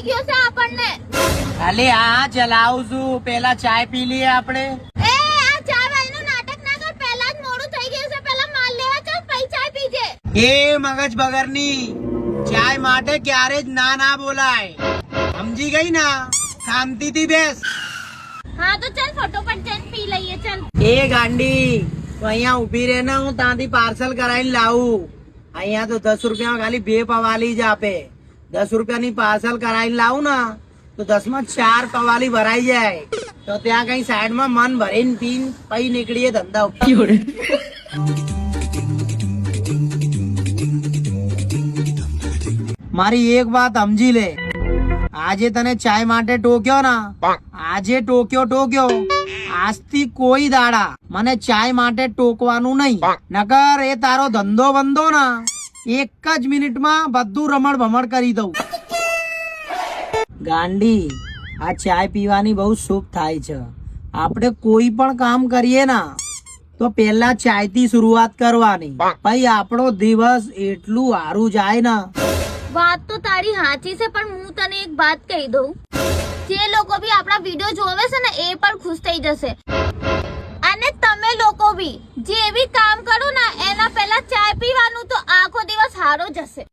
થઈ ગયો છે આપણને. ખાલી આ ચલાવું છું, પેલા ચાય પી લઈએ આપણે. એ આ ચા વાળીનું નાટક ના કર, પહેલા જ મોડું થઈ ગયું છે. પહેલા માલ લેવા ચાલ, પછી ચા પીજે. એ મગજ બગરની ચાય માટે ક્યારે જ ના ના બોલાય, સમજી ગઈ ના? શાંતિથી બેસ. હા તો ચાલ ફટોફટ જઈને પી લઈએ. ચાલ એ ગાંડી, તો અહીંયા ઉભી રહે ને, હું ત્યાંથી પાર્સલ કરાવીને લાવું. અહીંયા તો 10 રૂપિયામાં ખાલી 2 પવાલી જ આપે. 10 રૂપિયાની પાર્સલ કરાવીને લાવું ને તો 10 માં 4 પવાલી ભરાઈ જાય. તો ત્યાં કઈ સાઈડમાં મન ભરીને પીને પછી નીકળીએ ધંધા ઉપર. મારી એક વાત સમજી લે, આજે તને ચાય માટે ટોક્યો ને, આજે ટોક્યો, આજથી કોઈ દાડા મને ચાય માટે ટોકવાનું નહીં, નકર એ તારો ધંધો બંધો ને એક જ મિનિટમાં બધું રમણ ભમણ કરી દઉં. ગાંડી, આ ચાય પીવાની બહુ સુખ થાય છે. આપણે કોઈ પણ કામ કરીએ ને તો પેલા ચાય થી શરૂઆત કરવાની, પછી આપણો દિવસ એટલું સારું જાય ને. વાત તો તારી સાચી છે, પણ હું તને એક વાત કહી દઉં, જે લોકો બી આપણા વિડીયો જોવે છે ને એ પણ ખુશ થઈ જશે. અને તમે લોકો બી જે બી કામ કરો ને એના પહેલા ચાય પીવાનું, તો આખો દિવસ સારો જશે.